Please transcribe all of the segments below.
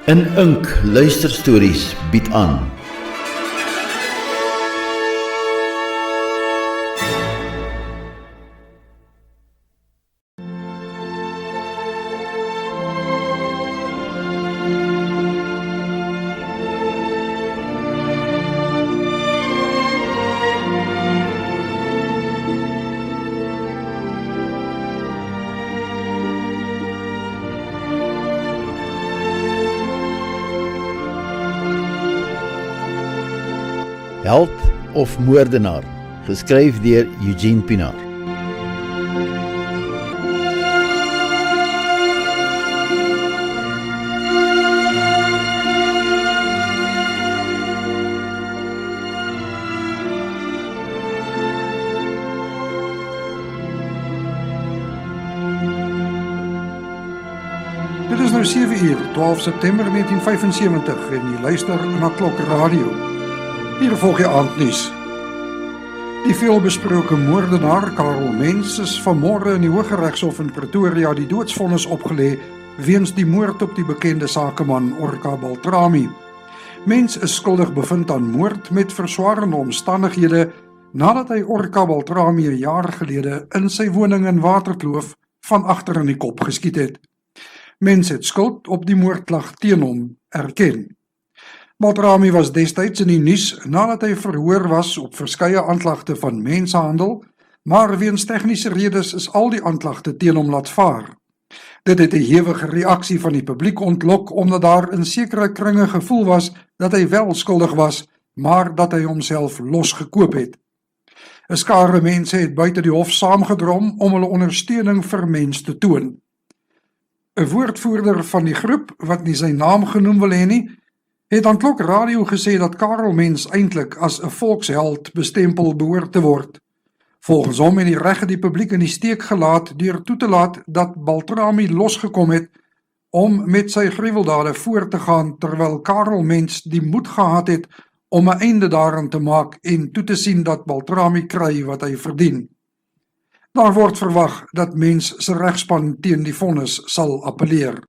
In Ink Luisterstories bied aan. Held of moordenaar, geskryf deur Eugene Pienaar. Dit is nou 7 uur, 12 September 1975 en jy luister na Klok Radio. Hier volg jy aandnuus. Die veelbesproke moordenaar Karel Mens is vanmôre in die Hooggeregshof in Pretoria die doodsvonnis opgelê weens die moord op die bekende sakeman Orca Baltrami. Mens is skuldig bevind aan moord met verswaarende omstandighede nadat hy Orca Baltrami 'n jaar gelede in sy woning in Waterkloof van agter in die kop geskiet het. Mens het skuld op die moordklag teen hom erken. Baltrami was destyds in die nuus nadat hy verhoor was op verskeie aanklagte van mensenhandel, maar weens tegniese redes is al die aanklagte teen hom laat vaar. Dit het 'n hewige reaksie van die publiek ontlok omdat daar in sekere kringe gevoel was dat hy wel skuldig was, maar dat hy homself losgekoop het. 'n Skare mense het buite die hof saamgedrom om hulle ondersteuning vir Mens te toon. 'n Woordvoerder van die groep, wat nie sy naam genoem wil hê nie, het aan Klok Radio gesê dat Karel Mens eintlik as 'n volksheld bestempel behoort te word. Volgens hom het die reg die publiek in die steek gelaat deur toe te laat dat Baltrami losgekom het om met sy gruweldade voort te gaan terwyl Karel Mens die moed gehad het om 'n einde daaraan te maak en toe te sien dat Baltrami kry wat hy verdien. Daar word verwag dat Mens se regspan teen die vonnis sal appeleer.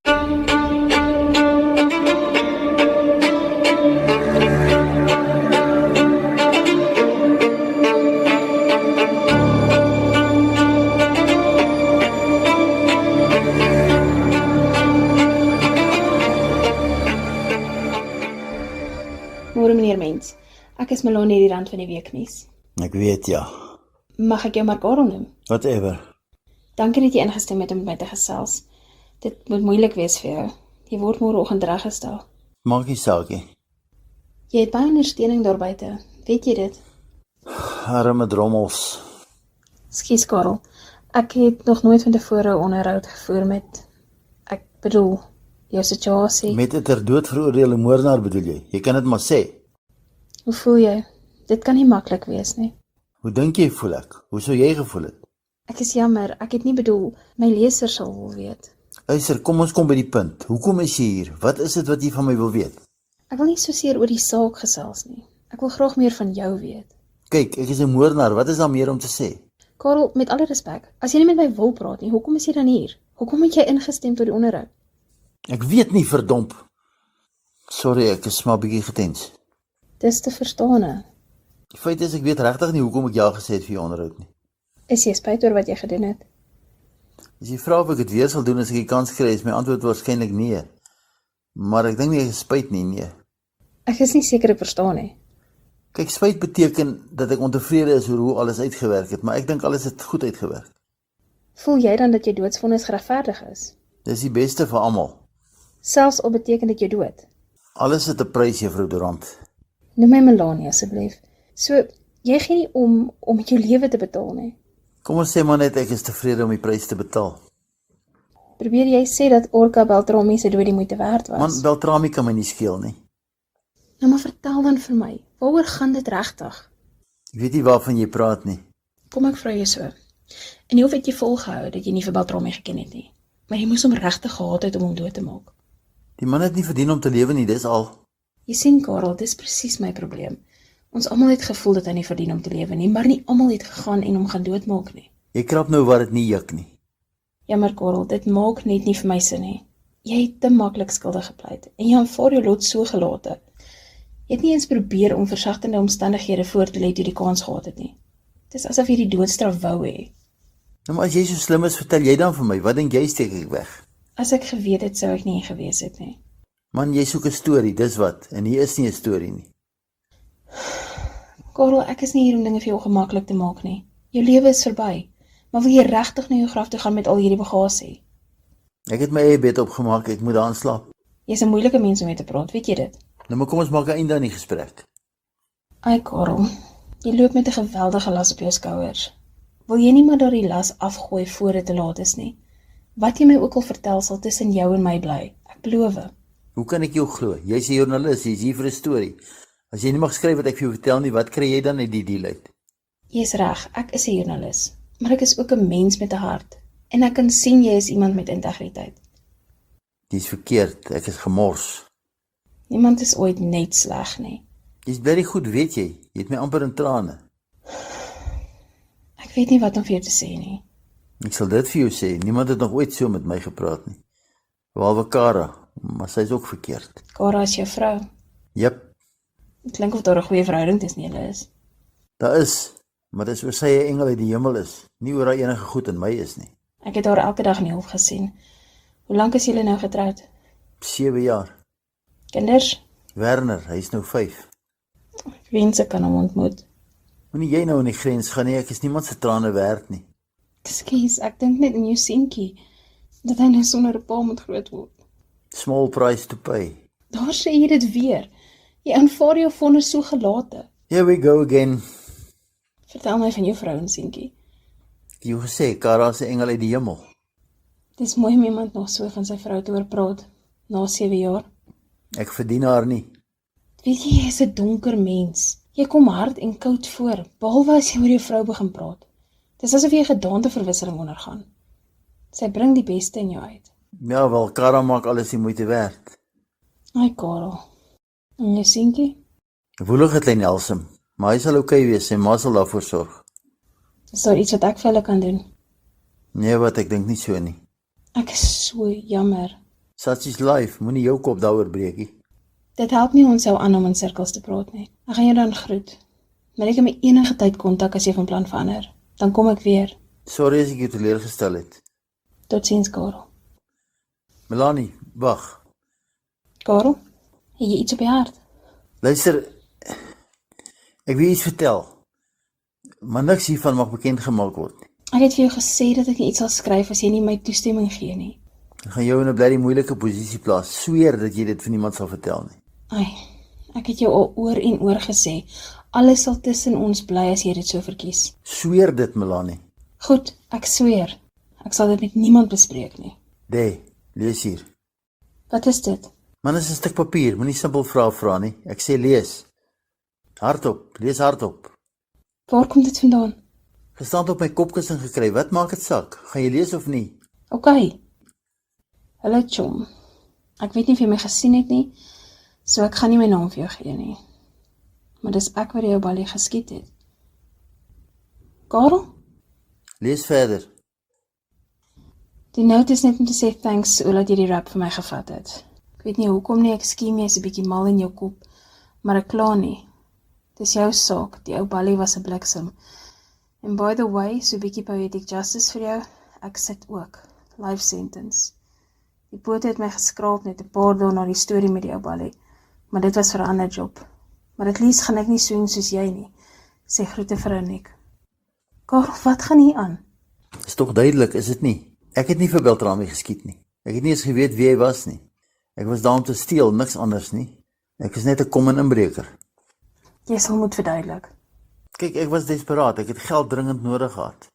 Môre meneer Mens, ek is Melanie die rand van die weeknuus. Ek weet ja, Mag ek jou maar Karel noem? whatever. Dankie dat jy ingestem het om met my te gesels. Dit moet moeilik wees vir jou. Jy word môreoggend reggestel. Maak nie saak nie. Jy het baie ondersteuning daar buite, weet jy dit? Arme drommels. Skus Karel, ek het nog nooit van tevore 'n onderhoud gevoer met, ek bedoel, jou situasie. Met 'n ter dood veroordeelde moordenaar bedoel jy? Jy kan dit maar sê. Hoe voel jy? Dit kan nie maklik wees nie. Hoe dink jy voel ek? Hoe sou jy gevoel het? Ek is jammer, ek het nie bedoel, my lesers sal wil weet. Luister, kom ons kom by die punt. Hoekom is jy hier? Wat is dit wat jy van my wil weet? Ek wil nie soseer oor die saak gesels nie. Ek wil graag meer van jou weet. Kyk, ek is 'n moordenaar. Wat is daar meer om te sê? Karel, met alle respek, as jy nie met my wil praat nie, hoekom is jy dan hier? Hoekom het jy ingestem tot die onderhoud? Ek weet nie, verdomp. Sorry, ek is maar 'n bietjie getens. Dis te verstaan. Die feit is, ek weet regtig nie hoekom ek ja gesê het vir jou onderhoud nie. Is jy spyt oor wat jy gedoen het? As jy vra of ek dit weer sal doen as ek die kans kry, is my antwoord waarskynlik nee. Maar ek dink nie ek is spyt nie, nee. Ek is nie seker ek verstaan nie. Kyk, spyt beteken dat ek ontevrede is oor hoe alles uitgewerk het, maar ek dink alles het goed uitgewerk. Voel jy dan dat jou doodsvonnis geregverdig is? Dis die beste vir almal. Selfs al beteken dit jou dood. Alles het 'n prys, juffrou Durant. Noem my Melanie asseblief. So, jy gee nie om met jou lewe te betaal nie. Kom ons sê maar net ek is tevrede om die prys te betaal. Probeer jy sê dat Orca Baltrami se dood die moeite werd was? Man, Beltrami kan my nie skeel nie. Nou maar vertel dan vir my, waaroor gaan dit regtig? Ek weet nie waarvan jy praat nie. Kom ek vra jou so. En hoe het jy volgehou dat jy nie vir Baltrami geken het nie? Maar jy moes hom regtig gehaat het om hom dood te maak. Die man het nie verdien om te lewe nie, dis al. Jy sien Karel, dis presies my probleem. Ons almal het gevoel dat hy nie verdien om te lewe nie, maar nie almal het gegaan en hom gaan doodmaak nie. Jy krap nou waar dit nie juk nie. Jammer Karel, dit maak net nie vir my sin nie. Jy het te maklik skuldig gepleit en jy aanvaar jou lot so gelate. Jy het nie eens probeer om versagtende omstandighede voor te lê toe die kans gehad het nie. Dit is asof jy die doodstraf wou hê. Nou, maar as jy so slim is, vertel jy dan vir my, wat dink jy steek ek weg? As ek geweet het, sou ek nie hier gewees het nie. Man, jy soek 'n storie, dis wat, en hier is nie 'n storie nie. Karel, ek is nie hier om dinge vir jou ongemaklik te maak nie. Jou lewe is verby, maar wil jy regtig na jou graf toe gaan met al hierdie bagasie? Ek het my eie bed opgemaak, ek moet daarin slaap. Jy's 'n moeilike mens om mee te praat, weet jy dit? Nou maar kom ons maak 'n einde aan die gesprek. Ai Karel, jy loop met 'n geweldige las op jou skouers. Wil jy nie maar daardie las afgooi voor dit te laat is nie? Wat jy my ook al vertel sal tussen jou en my bly, ek beloof. Hoe kan ek jou glo? Jy's 'n joernalis, jy's hier vir 'n storie. As jy nie mag skryf wat ek vir jou vertel nie, wat kry jy dan uit die deal uit? Jy's reg, ek is 'n joernalis, maar ek is ook 'n mens met 'n hart. En ek kan sien jy is iemand met integriteit. Dis verkeerd, ek is gemors. Niemand is ooit net sleg nie. Jy's bly goed, weet jy. Jy het my amper in trane. Ek weet nie wat om vir jou te sê nie. Ek sal dit vir jou sê, niemand het nog ooit so met my gepraat nie. Behalwe Kara, maar sy is ook verkeerd. Kara is jou vrou. Jep, Dit klink of daar 'n goeie verhouding tussen julle is. daar is, maar dis oor sy 'n engel uit die hemel is, nie oor haar enige goed in my is nie. Ek het haar elke dag in die hof gesien. Hoe lank is julle nou getroud? 7 jaar. Kinders? Werner, hy is nou 5. Ek wens ek kan hom ontmoet. Moenie jy nou in die grens gaan nie, ek is niemand se trane werd nie. Ekskuus, ek dink net in jou seentjie, dat hy nou sonder 'n pa moet groot word. Small price to pay. Daar sê jy dit weer. Jy aanvaar jou vonnis so gelate. Here we go again. Vertel my van jou vrou en seentjie. Jy het gesê, Kara is 'n engel uit die hemel. Dit is mooi om iemand nog so van sy vrou te hoor praat, na 7 jaar. Ek verdien haar nie. Weet jy is 'n donker mens. Jy kom hard en koud voor, behalwe as jy oor jou vrou begin praat. Dis asof jy 'n gedaanteverwisseling ondergaan. Sy bring die beste in jou uit. Ja, wel, Kara maak alles die moeite werd. Ai Karel. En jou seentjie? Woelige klein Elsem, maar hy sal okay wees, sy ma sal daarvoor sorg. Is daar iets wat ek vir hulle kan doen? Nee, wat, ek dink nie so nie. Ek is so jammer. Such is life, moenie jou kop daaroor breek nie. Dit help nie ons jou aan om in sirkels te praat nie. Ek gaan jou dan groet. Maar ek kan my enige tyd kontak as jy van plan verander. Dan kom ek weer. Sorry as ek jou teleurgestel het. Totsiens, Karel. Melanie, wag. Karel, het jy iets op die hart? Luister, ek wil iets vertel, maar niks hiervan mag bekend gemaak word nie. Ek het vir jou gesê dat ek nie iets sal skryf as jy nie my toestemming gee nie. Ek gaan jou in 'n bly moeilike posisie plaas. Sweer dat jy dit vir niemand sal vertel nie. Ai, ek het jou al oor en oor gesê, alles sal tussen ons bly as jy dit so verkies. Sweer dit, Melanie. Goed, ek sweer. Ek sal dit met niemand bespreek nie. Lees hier. Wat is dit? Man, is 'n stuk papier, moenie simpel vra nie. Ek sê lees. Hardop, lees hardop. Waar kom dit vandaan? Gestaan op my kopkussing gekry, wat maak dit saak? Gaan jy lees of nie? OK. Hallo chom. Ek weet nie of jy my gesien het nie, so ek gaan nie my naam vir jou gee nie. Maar dis ek wat jou balie geskiet het. Karel? Lees verder. Die note is net om te sê thanks omdat jy die rap vir my gevat het. Ek weet nie hoekom nie, ek skiem jy is 'n bietjie mal in jou kop, maar ek kla nie. Dis jou saak, die ou balie was 'n bliksem. And by the way, so 'n bietjie poetic justice vir jou, ek sit ook. Life sentence. Die poot het my geskraap net 'n paar dae na die storie met die ou balie, maar dit was vir 'n ander job. Maar at least gaan ek nie swing soos jy nie, sê groete vir Nick. Karel, wat gaan hier aan? Is tog duidelik, is dit nie? Ek het nie vir Beltrami geskiet nie. Ek het nie eens geweet wie hy was nie. Ek was daar om te steel, niks anders nie. Ek is net 'n kom en inbreker. Jy sal moet verduidelik. Kyk, ek was desperaat, ek het geld dringend nodig gehad.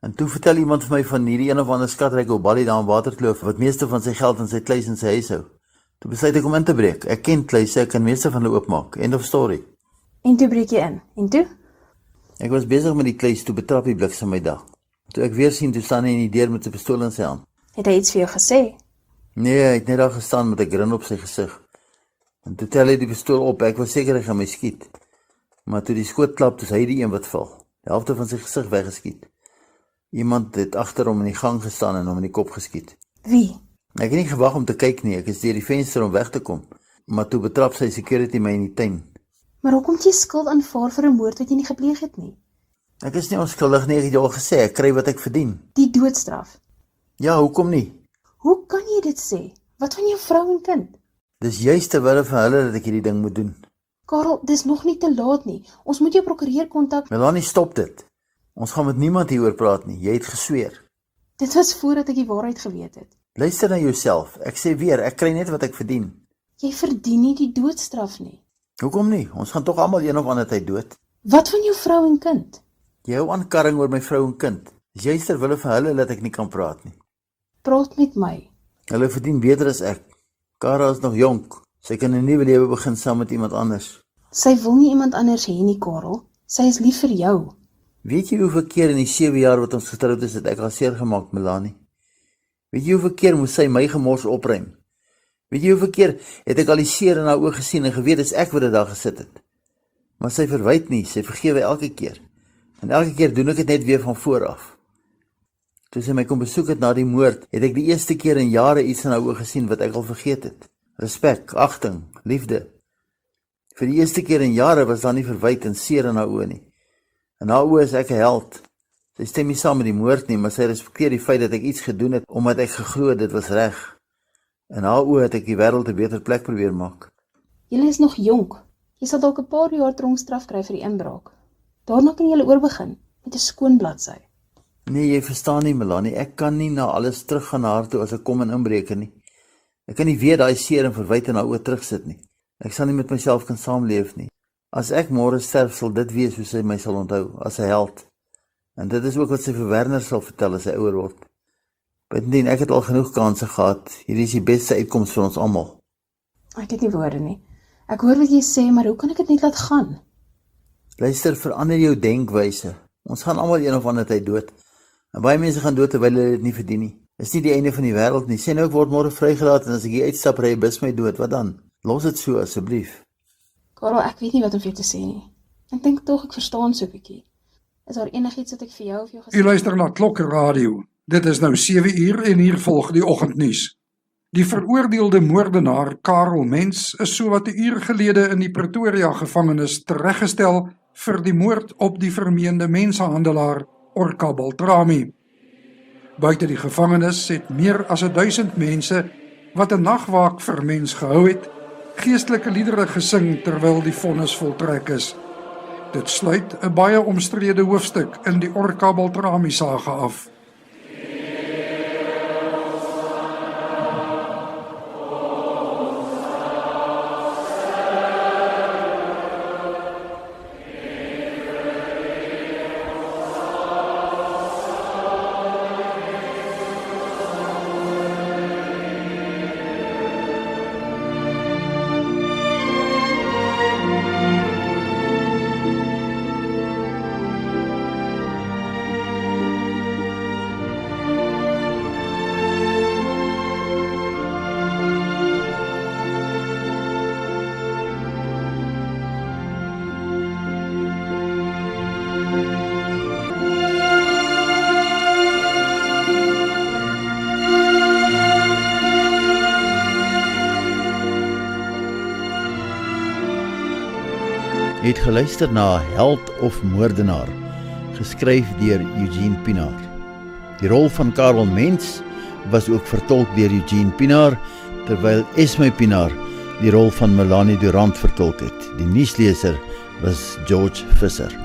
En toe vertel iemand vir my van hierdie een of ander skatryke ou balie daar in Waterkloof, wat meeste van sy geld in sy kluis en sy huis hou. Toe besluit ek om in te breek. Ek ken kluise, ek kan meeste van hulle oopmaak. End of story. En toe breek jy in. En toe? Ek was besig met die kluis toe betrap die bliksem my dag. Toe ek weer sien, toe staan hy in die deur met 'n pistool in sy hand. Het hy iets vir jou gesê? Nee, hy het net daar gestaan met 'n grin op sy gesig. En toe tel hy die pistool op, ek was seker hy gaan my skiet. Maar toe die skoot klap, is hy die een wat val. Die helfte van sy gesig weggeskiet. Iemand het agter hom in die gang gestaan en hom in die kop geskiet. Wie? Ek het nie gewag om te kyk nie, ek is deur die venster om weg te kom, maar toe betrap sy security my in die tuin. Maar hoekom het jy skuld aanvaar vir 'n moord wat jy nie gepleeg het nie? Ek is nie onskuldig nie, ek het jou al gesê, ek kry wat ek verdien. Die doodstraf. Ja, hoekom nie? Hoe kan jy dit sê? Wat van jou vrou en kind? Dis juist terwille van hulle dat ek hierdie ding moet doen. Karel, dis nog nie te laat nie. Ons moet jou prokureur kontak. Melanie, stop dit. Ons gaan met niemand hieroor praat nie, jy het gesweer. Dit was voordat ek die waarheid geweet het. Luister na jouself, ek sê weer, ek kry net wat ek verdien. Jy verdien nie die doodstraf nie. Hoekom nie? Ons gaan tog almal een of ander tyd dood. Wat van jou vrou en kind? Jy hou aankarring oor my vrou en kind. Dis juist terwille van hulle dat ek nie kan praat nie. Praat met my. Hulle verdien beter as ek. Kara is nog jonk. Sy kan 'n nuwe lewe begin saam met iemand anders. Sy wil nie iemand anders hê nie, Karel. Sy is lief vir jou. Weet jy hoeveel keer in die 7 jaar wat ons getroud is, het ek haar seer gemaak, Melanie? Weet jy hoeveel keer moes sy my gemors opruim? Weet jy hoeveel keer het ek al die seer in haar oë gesien en geweet dis ek wat dit daar gesit het? Maar sy verwyd nie, sy vergewe elke keer. En elke keer doen ek dit net weer van voor af. Toe sy my kom besoek het na die moord, het ek die eerste keer in jare iets in haar oë gesien wat ek al vergeet het. Respek, agting, liefde. Vir die eerste keer in jare was daar nie verwyd en seer in haar oë nie. In haar oë is ek 'n held. Sy stem nie saam met die moord nie, maar sy respekteer die feit dat ek iets gedoen het omdat ek geglo dit was reg. In haar oë het ek die wêreld 'n beter plek probeer maak. Julle is nog jonk. Jy sal dalk 'n paar jaar tronkstraf kry vir die inbraak. Daarna kan jy oorbegin met 'n skoon bladsy. Nee, jy verstaan nie, Melanie, ek kan nie na alles teruggaan na haar toe as ek kom en inbreek nie. Ek kan nie weer daai seer en verwyte in haar oë terugsit nie. Ek sal nie met myself kan saamleef nie. As ek môre sterf, sal dit wees hoe sy my sal onthou, as 'n held. En dit is ook wat sy vir Werner sal vertel as hy ouer word. Bovendien, ek het al genoeg kansse gehad. Hierdie is die beste uitkoms vir ons almal. Ek het nie woorde nie. Ek hoor wat jy sê, maar hoe kan ek dit net laat gaan? Luister, verander jou denkwyse. Ons gaan almal een of ander tyd dood. En baie mense gaan dood terwyl hulle dit nie verdien nie. Dis nie die einde van die wêreld nie. Sê nou ek word môre vrygelaat en as ek hier uitstap ry 'n bus my dood, wat dan? Los dit so asseblief. Karel, ek weet nie wat om vir jou te sê nie. Ek dink tog ek verstaan so 'n bietjie. Is daar enigiets wat ek vir jou of jou gesê? U luister na Klokradio. Dit is nou 7 uur en hier volg die oggendnuus. Die veroordeelde moordenaar Karel Mens is sowat 'n uur gelede in die Pretoria gevangenis tereggestel vir die moord op die vermeende mensenhandelaar Orca Baltrami. Buite die gevangenis het meer as 1000 mense wat 'n nagwaak vir Mens gehou het, geestelike liedere gesing terwyl die vonnis voltrek is. Dit sluit 'n baie omstrede hoofstuk in die Orca Baltrami saga af. Jy het geluister na Held of Moordenaar, geskryf deur Eugene Pinaar. Die rol van Karel Mens was ook vertolk deur Eugene Pinaar, terwyl Esme Pinaar die rol van Melanie Durant vertolk het. Die nuusleser was George Visser.